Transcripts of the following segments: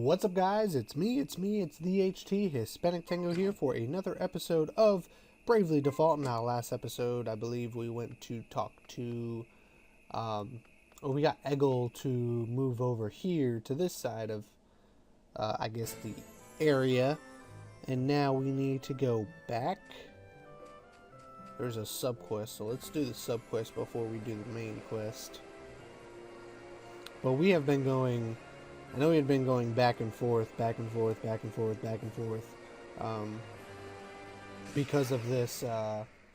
What's up, guys? It's it's the HT Hispanic Tango here for another episode of Bravely Default. Now, last episode, I believe we went to talk to, or we got Eggle to move over here to this side of, I guess, the area. And now we need to go back. There's a sub-quest, so let's do the sub-quest before we do the main quest. But we have been going... I know we had been going back and forth, because of this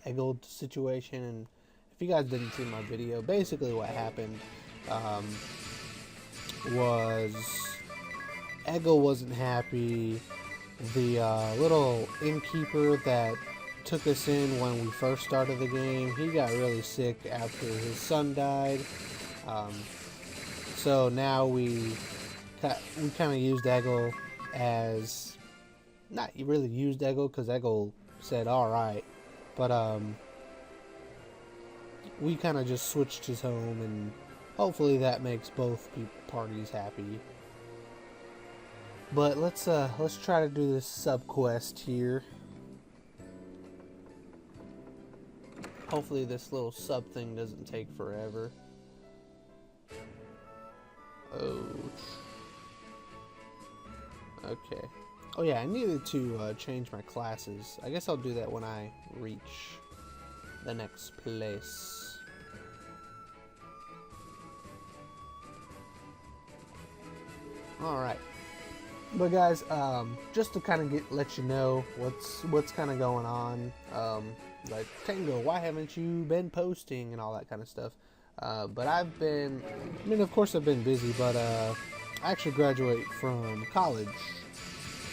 Eggle situation. And if you guys didn't see my video, basically what happened was Eggle wasn't happy. The little innkeeper that took us in when we first started the game, he got really sick after his son died. So now we kind of used Eggle as, not really used Eggle because Eggle said alright, but we kind of just switched his home, and hopefully that makes both parties happy. But let's try to do this sub quest here. Hopefully this little sub thing doesn't take forever. Oh. Okay. Oh yeah, I needed to change my classes. I guess I'll do that when I reach the next place. Alright. But guys, just to kind of let you know what's kind of going on. Like, Tango, why haven't you been posting and all that kind of stuff? But I've been, I mean, of course I've been busy, but I actually graduate from college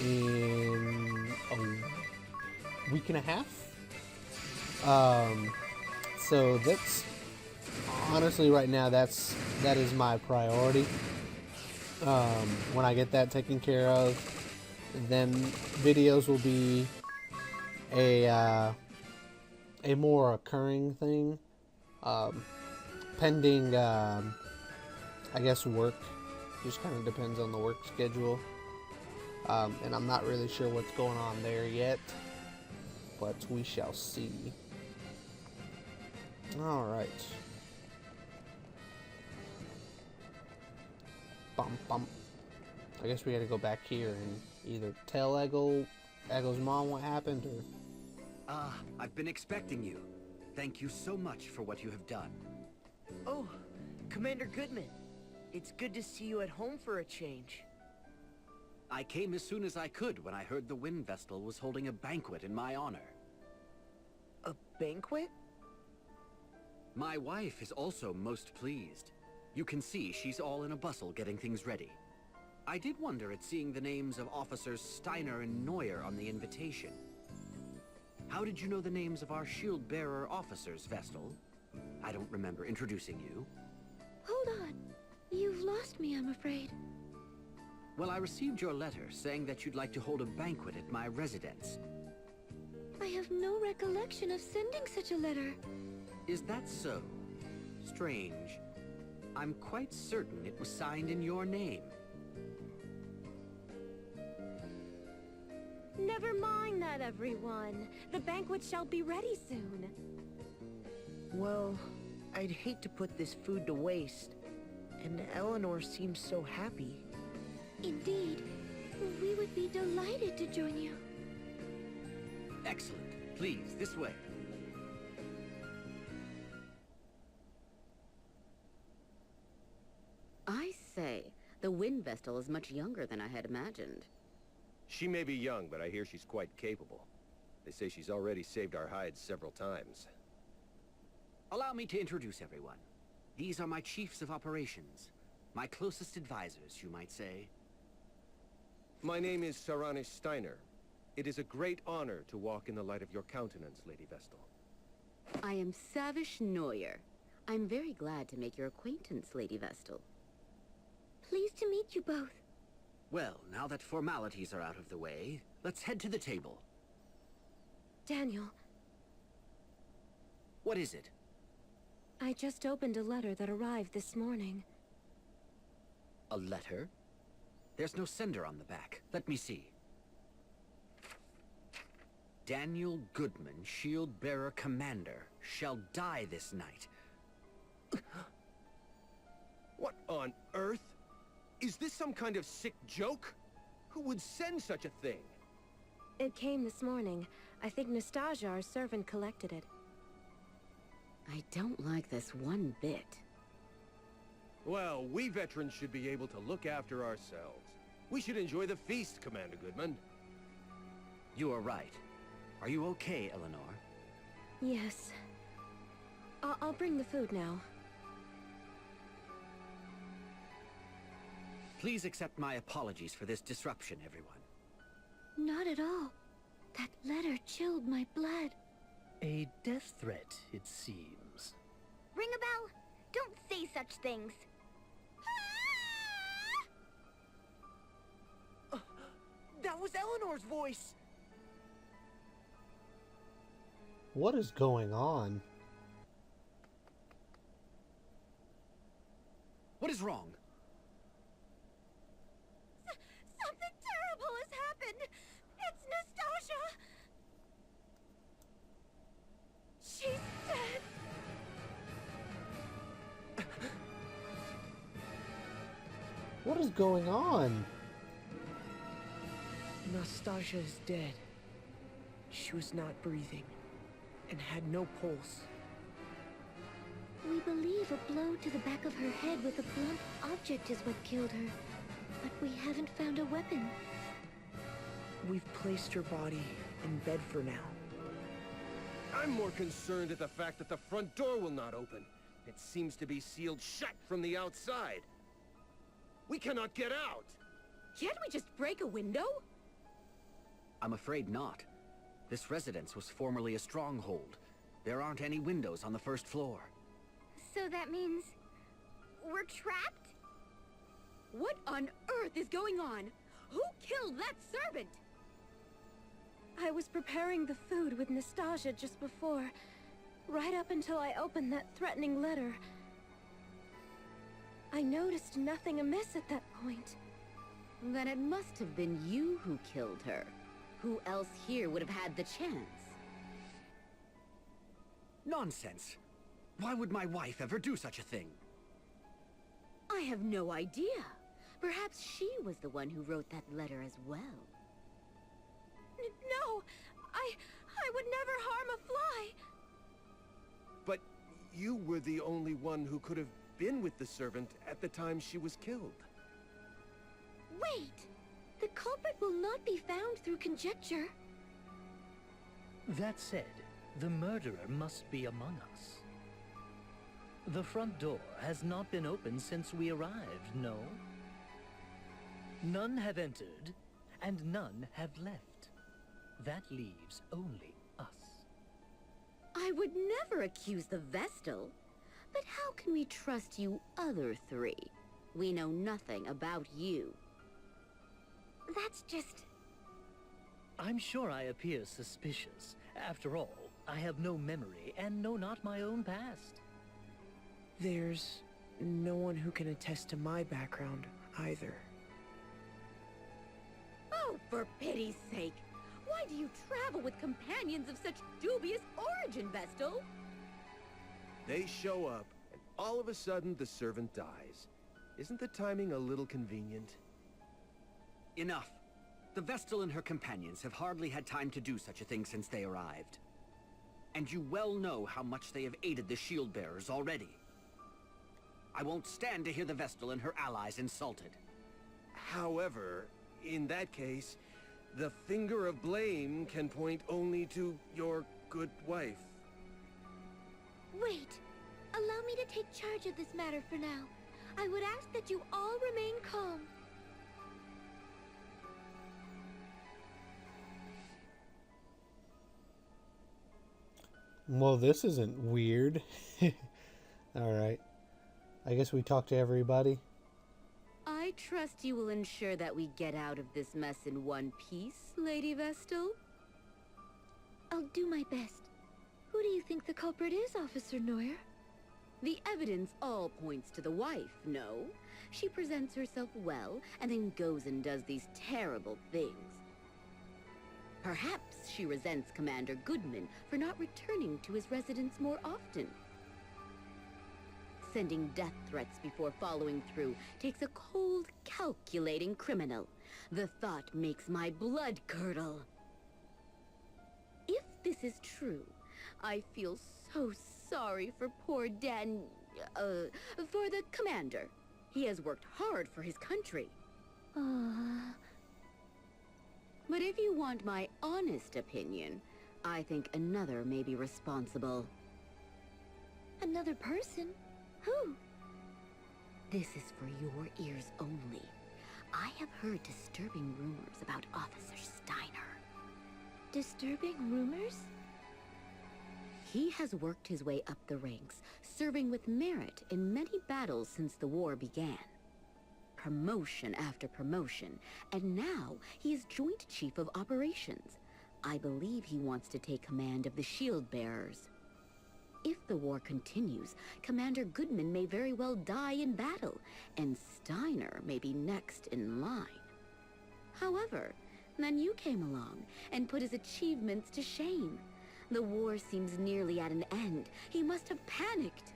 in a week and a half. So that's honestly right now that is my priority. When I get that taken care of, then videos will be a more occurring thing. Pending, I guess, work. Just kind of depends on the work schedule. And I'm not really sure what's going on there yet, but we shall see. Alright. Bum. I guess we gotta go back here and either tell Eggle's mom what happened, or... I've been expecting you. Thank you so much for what you have done. Oh, Commander Goodman. It's good to see you at home for a change. I came as soon as I could when I heard the Wind Vestal was holding a banquet in my honor. A banquet? My wife is also most pleased. You can see she's all in a bustle getting things ready. I did wonder at seeing the names of Officers Steiner and Neuer on the invitation. How did you know the names of our shield-bearer officers, Vestal? I don't remember introducing you. Hold on. You've lost me, I'm afraid. Well, I received your letter saying that you'd like to hold a banquet at my residence. I have no recollection of sending such a letter. Is that so? Strange. I'm quite certain it was signed in your name. Never mind that, everyone. The banquet shall be ready soon. Well, I'd hate to put this food to waste. And Eleanor seems so happy. Indeed. We would be delighted to join you. Excellent. Please, this way. I say, the Wind Vestal is much younger than I had imagined. She may be young, but I hear she's quite capable. They say she's already saved our hides several times. Allow me to introduce everyone. These are my chiefs of operations. My closest advisors, you might say. My name is Saranish Steiner. It is a great honor to walk in the light of your countenance, Lady Vestal. I am Savish Neuer. I'm very glad to make your acquaintance, Lady Vestal. Pleased to meet you both. Well, now that formalities are out of the way, let's head to the table. Daniel, What is it? I just opened a letter that arrived this morning. A letter? There's no sender on the back. Let me see. Daniel Goodman, Shield Bearer Commander, shall die this night. What on earth? Is this some kind of sick joke? Who would send such a thing? It came this morning. I think Nastasia, our servant, collected it. I don't like this one bit. Well, we veterans should be able to look after ourselves. We should enjoy the feast, Commander Goodman. You are right. Are you okay, Eleanor? Yes. I'll bring the food now. Please accept my apologies for this disruption, everyone. Not at all. That letter chilled my blood. A death threat, it seems. Ring a bell. Don't say such things. That was Eleanor's voice! What is going on? What is wrong? Something terrible has happened! It's Nastasia! She's dead! What is going on? Nastasia is dead. She was not breathing and had no pulse. We believe a blow to the back of her head with a blunt object is what killed her. But we haven't found a weapon. We've placed her body in bed for now. I'm more concerned at the fact that the front door will not open. It seems to be sealed shut from the outside. We cannot get out! Can't we just break a window? I'm afraid not. This residence was formerly a stronghold. There aren't any windows on the first floor. So that means we're trapped? What on earth is going on? Who killed that servant? I was preparing the food with Nastasia just before, right up until I opened that threatening letter. I noticed nothing amiss at that point. Then it must have been you who killed her. Who else here would have had the chance? Nonsense! Why would my wife ever do such a thing? I have no idea. Perhaps she was the one who wrote that letter as well. No! I would never harm a fly! But you were the only one who could have been with the servant at the time she was killed. Wait! The culprit will not be found through conjecture. That said, the murderer must be among us. The front door has not been opened since we arrived, no? None have entered, and none have left. That leaves only us. I would never accuse the Vestal. But how can we trust you other three? We know nothing about you. That's just... I'm sure I appear suspicious. After all, I have no memory and know not my own past. There's no one who can attest to my background either. Oh, for pity's sake! Why do you travel with companions of such dubious origin, Vestal? They show up, and all of a sudden the servant dies. Isn't the timing a little convenient? Enough. The Vestal and her companions have hardly had time to do such a thing since they arrived. And you well know how much they have aided the shield bearers already. I won't stand to hear the Vestal and her allies insulted. However, in that case, the finger of blame can point only to your good wife. Wait! Allow me to take charge of this matter for now. I would ask that you all remain calm. Well, this isn't weird. Alright. I guess we talked to everybody. I trust you will ensure that we get out of this mess in one piece, Lady Vestal? I'll do my best. Who do you think the culprit is, Officer Neuer? The evidence all points to the wife, no? She presents herself well, and then goes and does these terrible things. Perhaps she resents Commander Goodman for not returning to his residence more often. Sending death threats before following through takes a cold, calculating criminal. The thought makes my blood curdle. If this is true, I feel so sorry for poor for the commander. He has worked hard for his country. But if you want my honest opinion, I think another may be responsible. Another person? Who? This is for your ears only. I have heard disturbing rumors about Officer Steiner. Disturbing rumors? He has worked his way up the ranks, serving with merit in many battles since the war began. Promotion after promotion, and now he is Joint Chief of Operations. I believe he wants to take command of the Shield Bearers. If the war continues, Commander Goodman may very well die in battle, and Steiner may be next in line. However, then you came along and put his achievements to shame. The war seems nearly at an end. He must have panicked.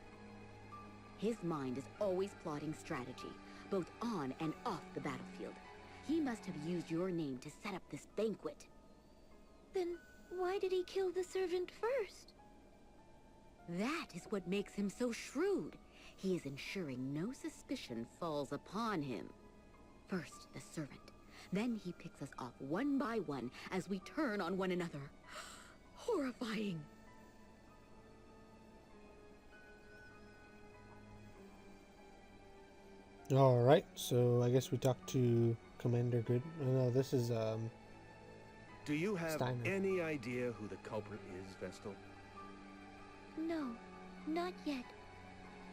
His mind is always plotting strategy, both on and off the battlefield. He must have used your name to set up this banquet. Then why did he kill the servant first? That is what makes him so shrewd. He is ensuring no suspicion falls upon him. First, the servant. Then he picks us off one by one as we turn on one another. Horrifying. Alright, so I guess we talked to Commander Good. No, this is, Do you have Steiner. any idea who the culprit is, Vestal? No, not yet.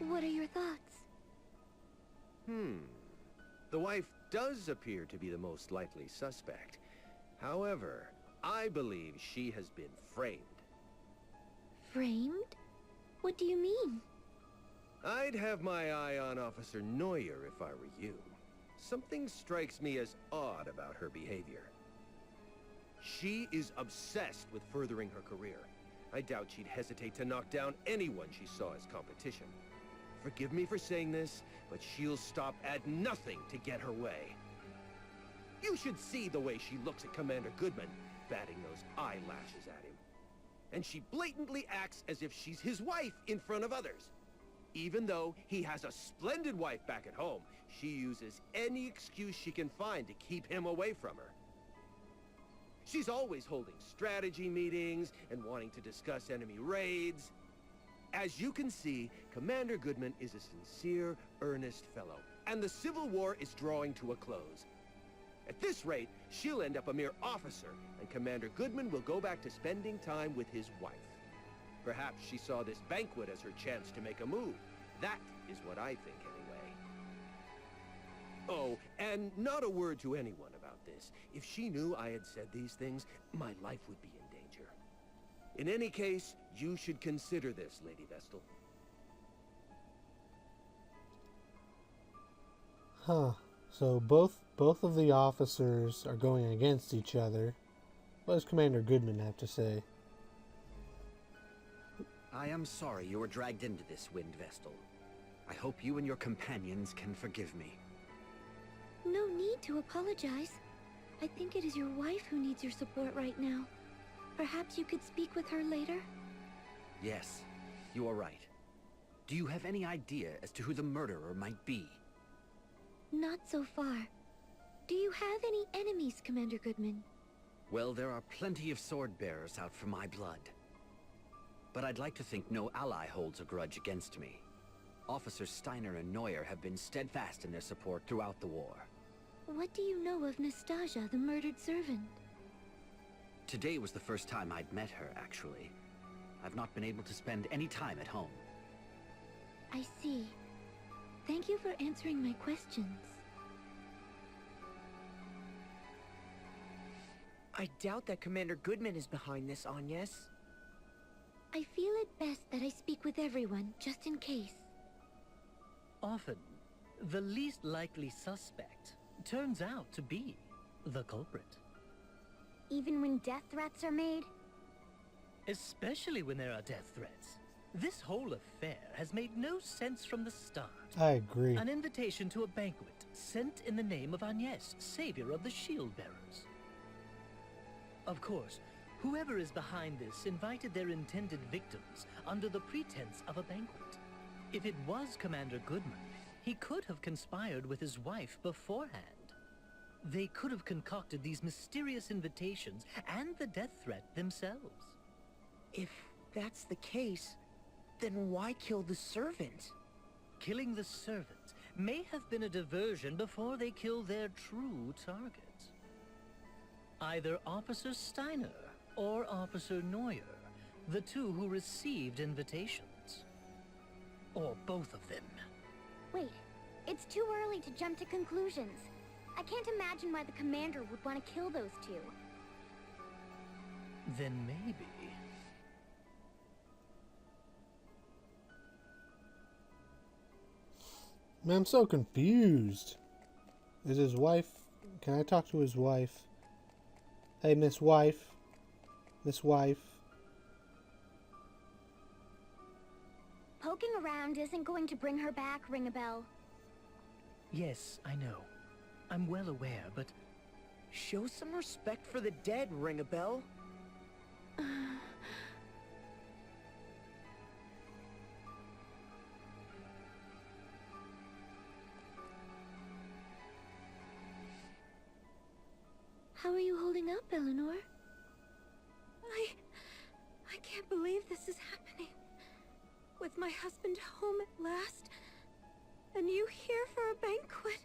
What are your thoughts? The wife does appear to be the most likely suspect. However, I believe she has been framed. Framed? What do you mean? I'd have my eye on Officer Neuer if I were you. Something strikes me as odd about her behavior. She is obsessed with furthering her career. I doubt she'd hesitate to knock down anyone she saw as competition. Forgive me for saying this, but she'll stop at nothing to get her way. You should see the way she looks at Commander Goodman, batting those eyelashes at him. And she blatantly acts as if she's his wife in front of others. Even though he has a splendid wife back at home, she uses any excuse she can find to keep him away from her. She's always holding strategy meetings and wanting to discuss enemy raids. As you can see, Commander Goodman is a sincere, earnest fellow, and the Civil War is drawing to a close. At this rate, she'll end up a mere officer, and Commander Goodman will go back to spending time with his wife. Perhaps she saw this banquet as her chance to make a move. That is what I think, anyway. Oh, and not a word to anyone about this. If she knew I had said these things, my life would be in danger. In any case, you should consider this, Lady Vestal. Huh. So both of the officers are going against each other. What does Commander Goodman have to say? I am sorry you were dragged into this, Wind Vestal. I hope you and your companions can forgive me. No need to apologize. I think it is your wife who needs your support right now. Perhaps you could speak with her later? Yes, you are right. Do you have any idea as to who the murderer might be? Not so far. Do you have any enemies, Commander Goodman? Well, there are plenty of sword bearers out for my blood. But I'd like to think no ally holds a grudge against me. Officers Steiner and Neuer have been steadfast in their support throughout the war. What do you know of Nastasia, the murdered servant? Today was the first time I'd met her, actually. I've not been able to spend any time at home. I see. Thank you for answering my questions. I doubt that Commander Goodman is behind this, Agnes. I feel it best that I speak with everyone, just in case. Often, the least likely suspect turns out to be the culprit. Even when death threats are made? Especially when there are death threats. This whole affair has made no sense from the start. I agree. An invitation to a banquet sent in the name of Agnes, savior of the shield bearers. Of course, whoever is behind this invited their intended victims under the pretense of a banquet. If it was Commander Goodman, he could have conspired with his wife beforehand. They could have concocted these mysterious invitations and the death threat themselves. If that's the case, then why kill the servant? Killing the servant may have been a diversion before they killed their true target. Either Officer Steiner or Officer Neuer, the two who received invitations. Or both of them. Wait, it's too early to jump to conclusions. I can't imagine why the commander would want to kill those two. Then maybe... Man, I'm so confused. Is his wife... Can I talk to his wife? Hey, Miss Wife. Miss Wife. Poking around isn't going to bring her back, Ring-a-Bell. Yes, I know. I'm well aware, but... Show some respect for the dead, Ring-a-Bell. How are you holding up, Eleanor? I can't believe this is happening. With my husband home at last, and you here for a banquet.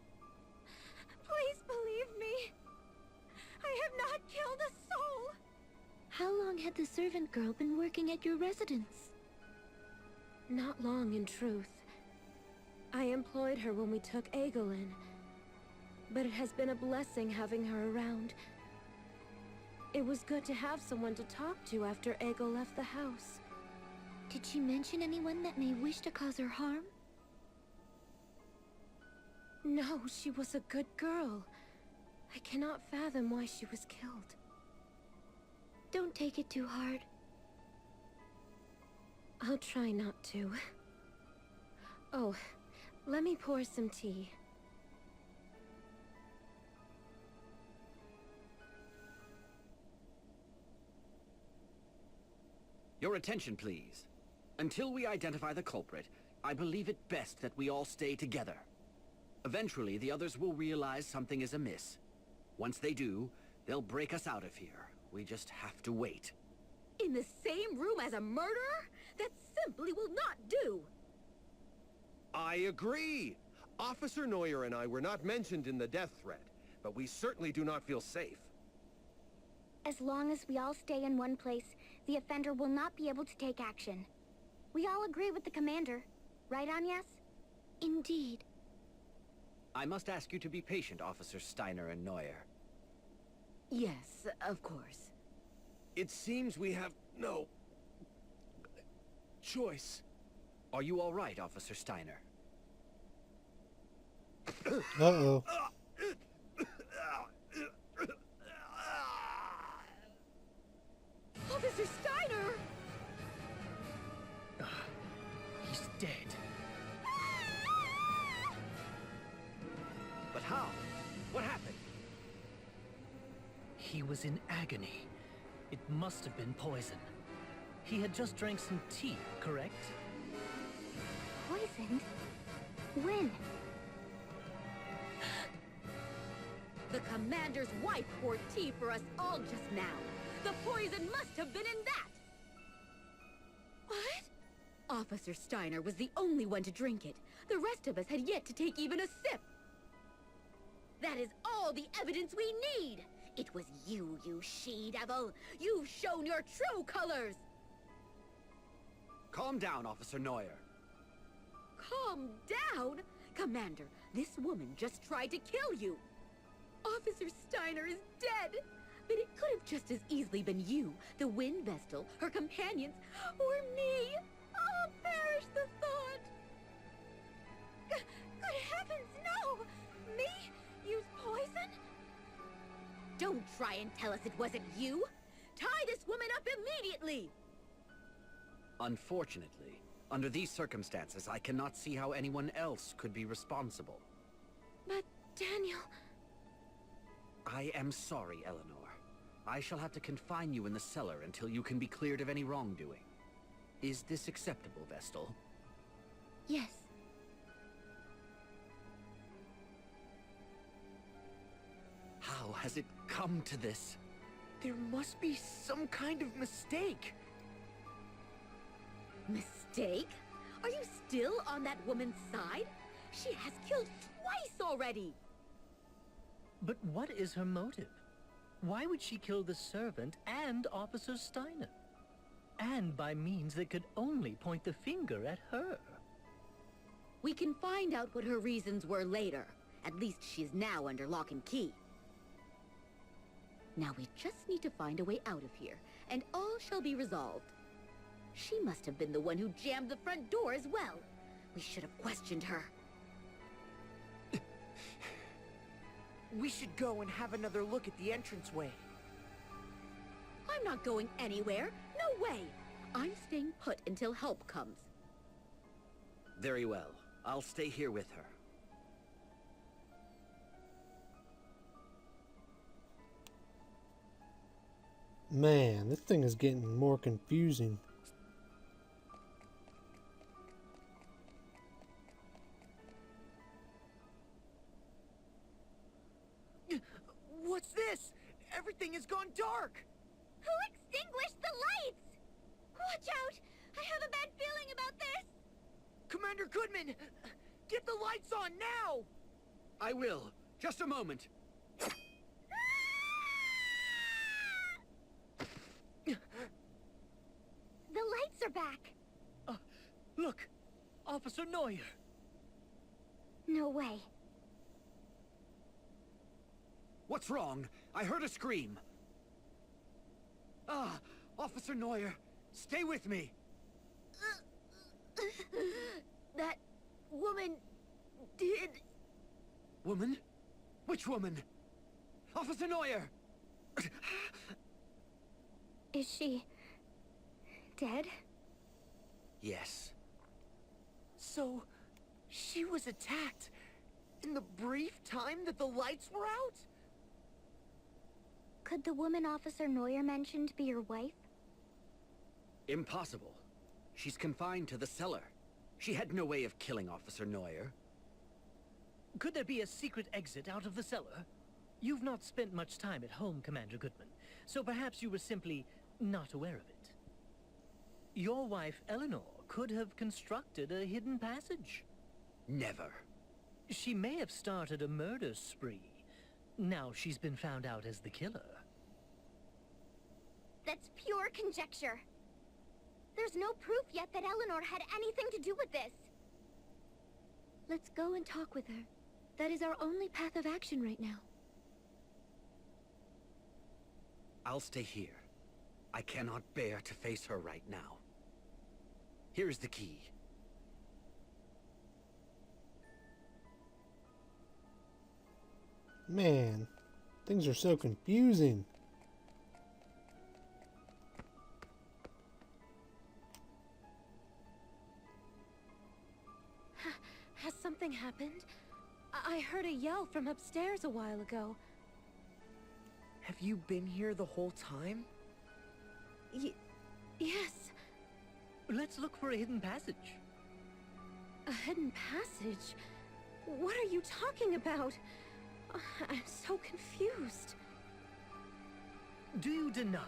Please believe me. I have not killed a soul. How long had the servant girl been working at your residence? Not long, in truth. I employed her when we took Egel in, but it has been a blessing having her around. It was good to have someone to talk to after Egel left the house. Did she mention anyone that may wish to cause her harm? No, she was a good girl. I cannot fathom why she was killed. Don't take it too hard. I'll try not to. Oh, let me pour some tea. Your attention, please. Until we identify the culprit, I believe it best that we all stay together. Eventually, the others will realize something is amiss. Once they do, they'll break us out of here. We just have to wait. In the same room as a murderer? That simply will not do! I agree! Officer Neuer and I were not mentioned in the death threat, but we certainly do not feel safe. As long as we all stay in one place, the offender will not be able to take action. We all agree with the commander. Right, Agnes? Indeed. I must ask you to be patient, Officer Steiner and Neuer. Yes, of course. It seems we have no... choice. Are you all right, Officer Steiner? Uh-oh. Officer Steiner! He's dead. But how? What happened? He was in agony. It must have been poison. He had just drank some tea, correct? Poisoned? When? The commander's wife poured tea for us all just now. The poison must have been in that! What? Officer Steiner was the only one to drink it. The rest of us had yet to take even a sip. That is all the evidence we need! It was you, you she-devil! You've shown your true colors! Calm down, Officer Neuer. Calm down? Commander, this woman just tried to kill you! Officer Steiner is dead! But it could have just as easily been you, the Wind Vestal, her companions, or me. Oh, perish the thought! Good heavens, no! Me? Use poison? Don't try and tell us it wasn't you! Tie this woman up immediately! Unfortunately, under these circumstances, I cannot see how anyone else could be responsible. But, Daniel... I am sorry, Eleanor. I shall have to confine you in the cellar until you can be cleared of any wrongdoing. Is this acceptable, Vestal? Yes. How has it come to this? There must be some kind of mistake. Mistake? Are you still on that woman's side? She has killed twice already! But what is her motive? Why would she kill the servant and Officer Steiner? And by means that could only point the finger at her. We can find out what her reasons were later. At least she is now under lock and key. Now we just need to find a way out of here, and all shall be resolved. She must have been the one who jammed the front door as well. We should have questioned her. We should go and have another look at the entranceway. I'm not going anywhere. No way. I'm staying put until help comes. Very well. I'll stay here with her. Man, this thing is getting more confusing. What's this? Everything has gone dark! Who extinguished the lights? Watch out! I have a bad feeling about this! Commander Goodman! Get the lights on now! I will. Just a moment. The lights are back! Look! Officer Neuer! No way. What's wrong? I heard a scream. Ah, Officer Neuer, stay with me. That woman did... Woman? Which woman? Officer Neuer! Is she... dead? Yes. So, she was attacked in the brief time that the lights were out? Could the woman Officer Neuer mentioned be your wife? Impossible. She's confined to the cellar. She had no way of killing Officer Neuer. Could there be a secret exit out of the cellar? You've not spent much time at home, Commander Goodman, so perhaps you were simply not aware of it. Your wife, Eleanor, could have constructed a hidden passage. Never. She may have started a murder spree. Now she's been found out as the killer. That's pure conjecture. There's no proof yet that Eleanor had anything to do with this. Let's go and talk with her. That is our only path of action right now. I'll stay here. I cannot bear to face her right now. Here's the key. Man, things are so confusing. Has something happened? I heard a yell from upstairs a while ago. Have you been here the whole time? Yes. Let's look for a hidden passage. A hidden passage? What are you talking about? I'm so confused. Do you deny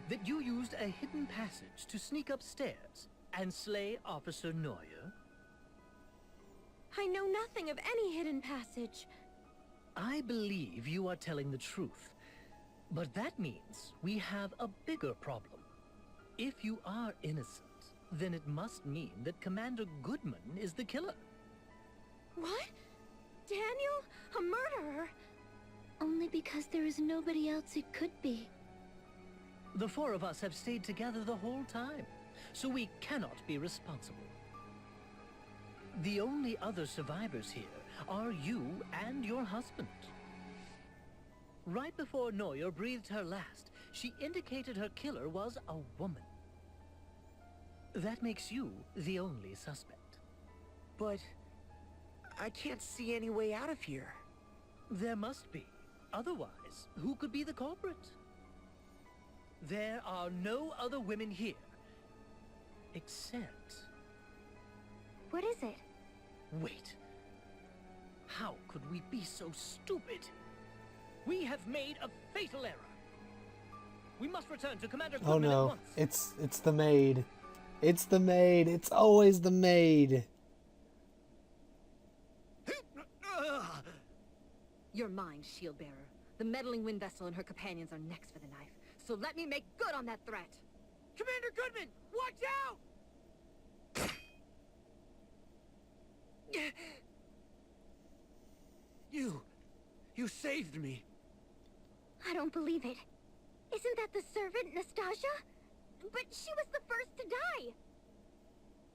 that you used a hidden passage to sneak upstairs and slay Officer Neuer? I know nothing of any hidden passage. I believe you are telling the truth. But that means we have a bigger problem. If you are innocent, then it must mean that Commander Goodman is the killer. What? Daniel? A murderer? Only because there is nobody else it could be. The four of us have stayed together the whole time, so we cannot be responsible. The only other survivors here are you and your husband. Right before Neuer breathed her last, she indicated her killer was a woman. That makes you the only suspect. But I can't see any way out of here. There must be. Otherwise, who could be the culprit? There are no other women here. Except... What is it? Wait. How could we be so stupid? We have made a fatal error. We must return to Commander Oh Goodman at no, once. it's the maid. It's the maid. It's always the maid. You're mine, shield bearer. The meddling wind vessel and her companions are next for the knife. So let me make good on that threat. Commander Goodman, watch out! You saved me. I don't believe it. Isn't that the servant, Nastasia? But she was the first to die.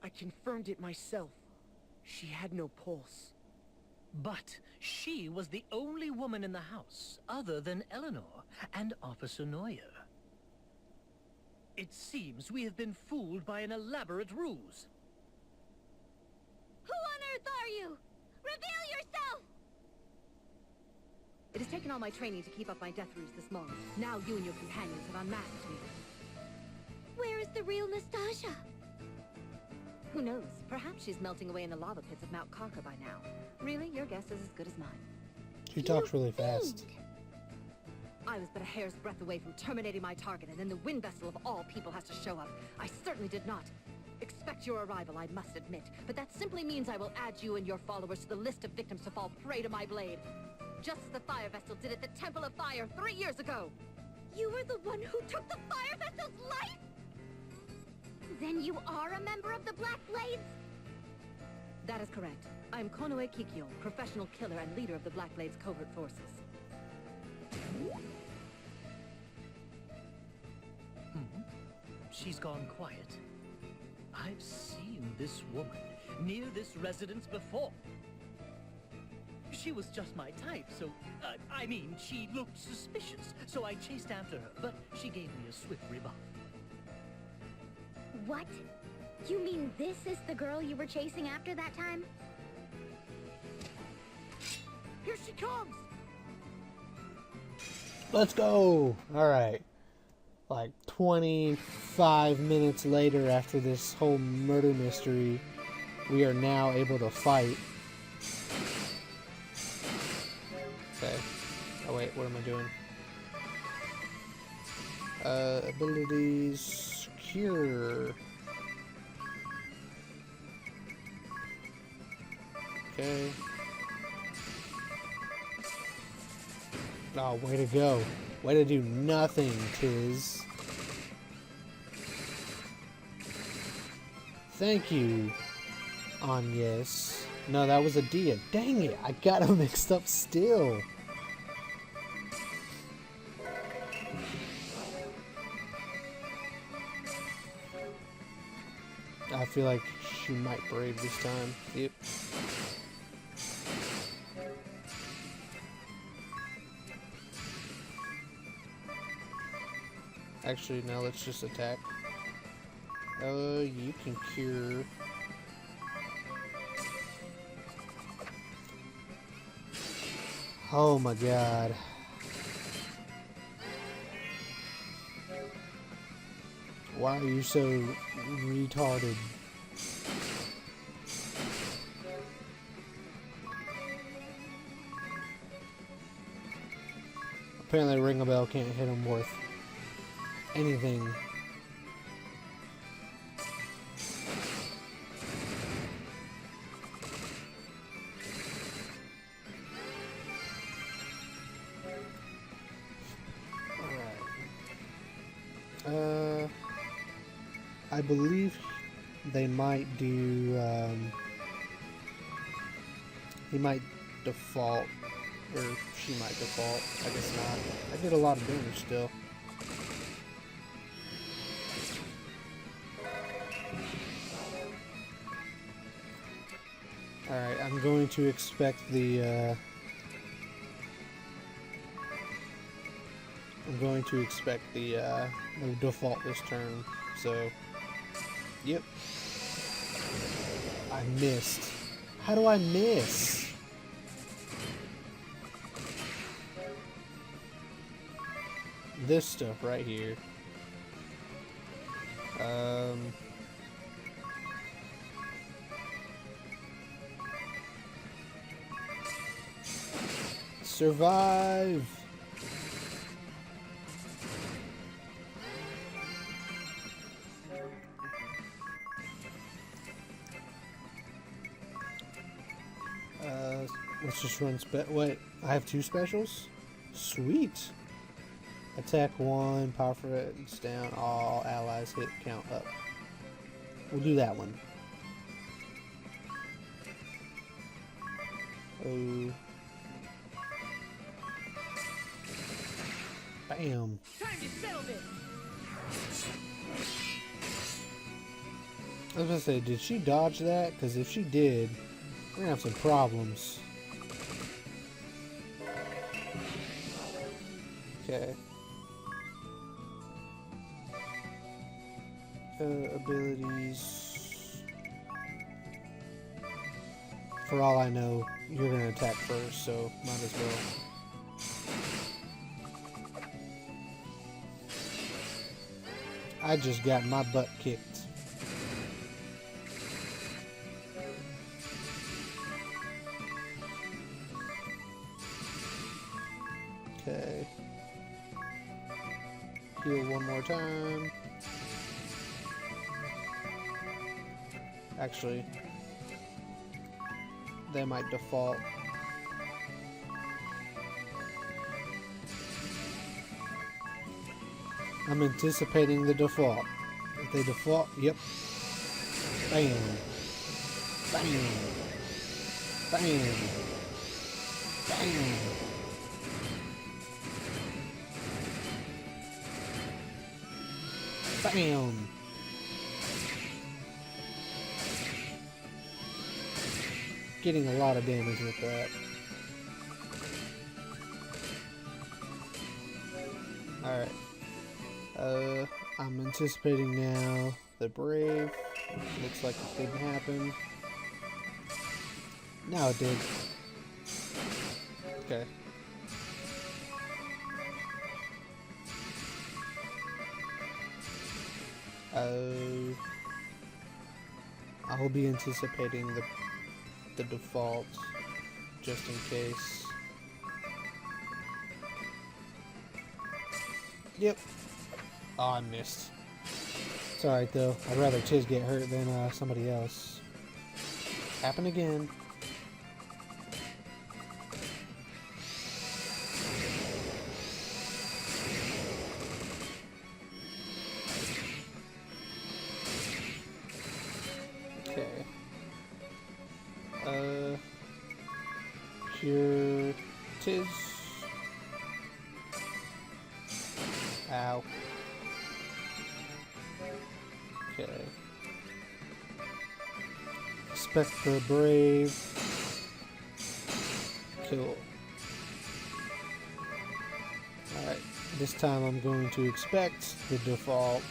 I confirmed it myself. She had no pulse. But she was the only woman in the house, other than Eleanor and Officer Neuer. It seems we have been fooled by an elaborate ruse. Who on earth are you? Reveal yourself! It has taken all my training to keep up my death ruse this moment. Now you and your companions have unmasked me. Where is the real Nastasia? Who knows? Perhaps she's melting away in the lava pits of Mount Carker by now. Really, your guess is as good as mine. She talks really fast. I was but a hair's breadth away from terminating my target, and then the wind vessel of all people has to show up. I certainly did not expect your arrival, I must admit, but that simply means I will add you and your followers to the list of victims to fall prey to my blade. Just as the fire vessel did at the Temple of Fire 3 years ago. You were the one who took the fire vessel's life? Then you are a member of the Black Blades? That is correct. I am Konoe Kikyo, professional killer and leader of the Black Blades covert forces. She's gone quiet. I've seen this woman near this residence before. She was just my type, so, I mean, she looked suspicious, so I chased after her, but she gave me a swift rebuff. What? You mean this is the girl you were chasing after that time? Here she comes! Let's go! Alright. Like 25 minutes later after this whole murder mystery, we are now able to fight. Okay. Oh wait, what am I doing? Abilities... Cure. Okay. Oh, way to go. Way to do nothing, Tiz. Thank you, Agnes. No, that was a Dia. Dang it, I got them mixed up still. I feel like she might brave this time. Yep. Actually, no, let's just attack. You can cure. Oh my god. Why are you so retarded? Apparently Ring a Bell can't hit him worth anything. I believe they might do, he might default Or she might default. I guess not. I did a lot of damage still. Alright, I'm going to expect the, the default this turn, so, yep. I missed. How do I miss? This stuff right here. Survive! Let's just run wait, I have 2 specials? Sweet! Attack 1, power friends down, all allies hit count up. We'll do that one. Oh. Bam. Time to settle this. I was gonna say, did she dodge that? Because if she did, we're gonna have some problems. Okay. Abilities. For all I know, you're gonna attack first, so might as well. I just got my butt kicked. Okay. Heal one more time. Actually, they might default. I'm anticipating the default. If they default, yep. Bam. Bam. Bam. Bam. Bam. Getting a lot of damage with that. Alright. I'm anticipating now the Brave. Looks like it didn't happen. Now it did. Okay. I will be anticipating the default just in case. Yep. Oh, I missed. It's alright though. I'd rather Tiz get hurt than somebody else. Happen again. Okay. Cure Tiz. Ow. Okay. Expect the Brave. Kill. Alright, this time I'm going to expect the default.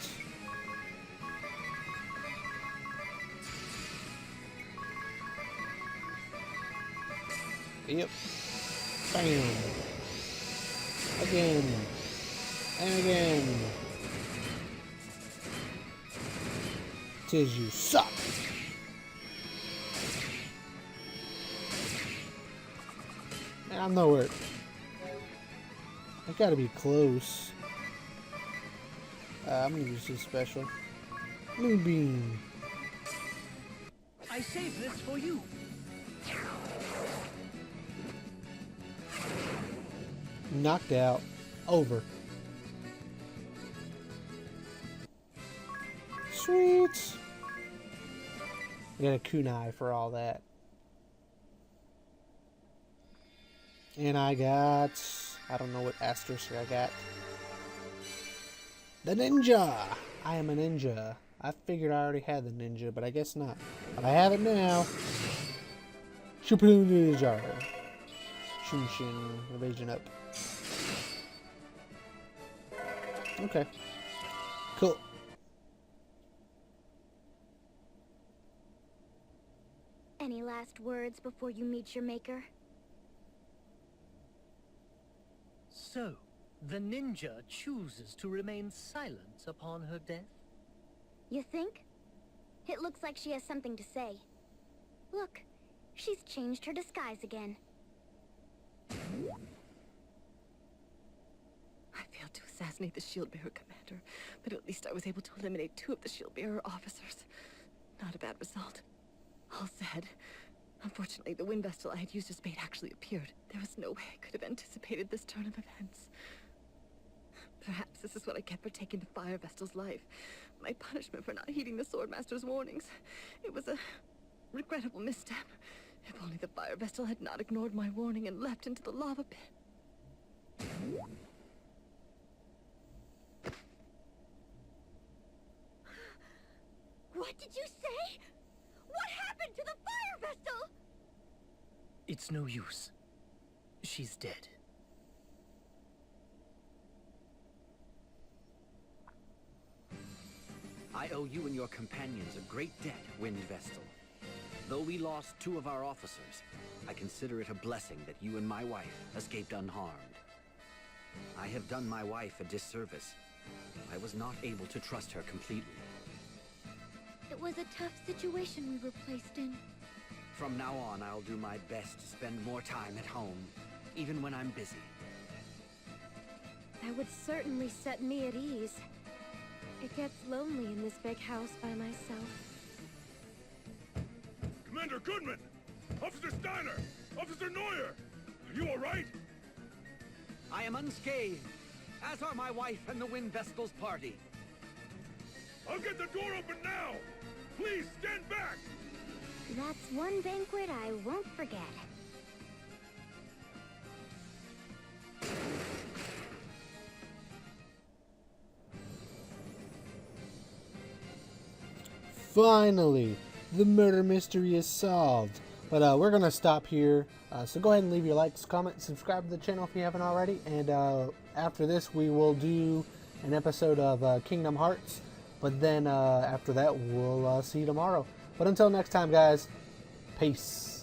Yep. Bam. Again. And again. Tiz, you suck. Man, I'm nowhere. I gotta be close. I'm gonna use this special. Moonbeam. I saved this for you. Knocked out. Over. Sweet. I got a kunai for all that. And I got... I don't know what asterisk I got. The ninja! I am a ninja. I figured I already had the ninja, but I guess not. But I have it now. Shupun ninja. Shunshin. Evasion up. Okay. Cool. Any last words before you meet your maker? So, the ninja chooses to remain silent upon her death? You think? It looks like she has something to say. Look, she's changed her disguise again. I failed to assassinate the Shieldbearer commander, but at least I was able to eliminate 2 of the Shieldbearer officers. Not a bad result. All said, unfortunately, the wind vessel I had used as bait actually appeared. There was no way I could have anticipated this turn of events. Perhaps this is what I get for taking the Fire Vestal's life. My punishment for not heeding the Swordmaster's warnings. It was a regrettable misstep. If only the Fire Vestal had not ignored my warning and leapt into the lava pit. What did you say? What happened to the Fire Vestal? It's no use. She's dead. I owe you and your companions a great debt, Wind Vestal. Though we lost 2 of our officers, I consider it a blessing that you and my wife escaped unharmed. I have done my wife a disservice. I was not able to trust her completely. It was a tough situation we were placed in. From now on, I'll do my best to spend more time at home, even when I'm busy. That would certainly set me at ease. It gets lonely in this big house by myself. Commander Goodman! Officer Steiner! Officer Neuer! Are you alright? I am unscathed, as are my wife and the Wind Vestal's party. I'll get the door open now! Please, stand back! That's one banquet I won't forget. Finally, the murder mystery is solved. But we're going to stop here. So go ahead and leave your likes, comments, subscribe to the channel if you haven't already. And after this, we will do an episode of Kingdom Hearts. But then after that, we'll see you tomorrow. But until next time, guys, peace.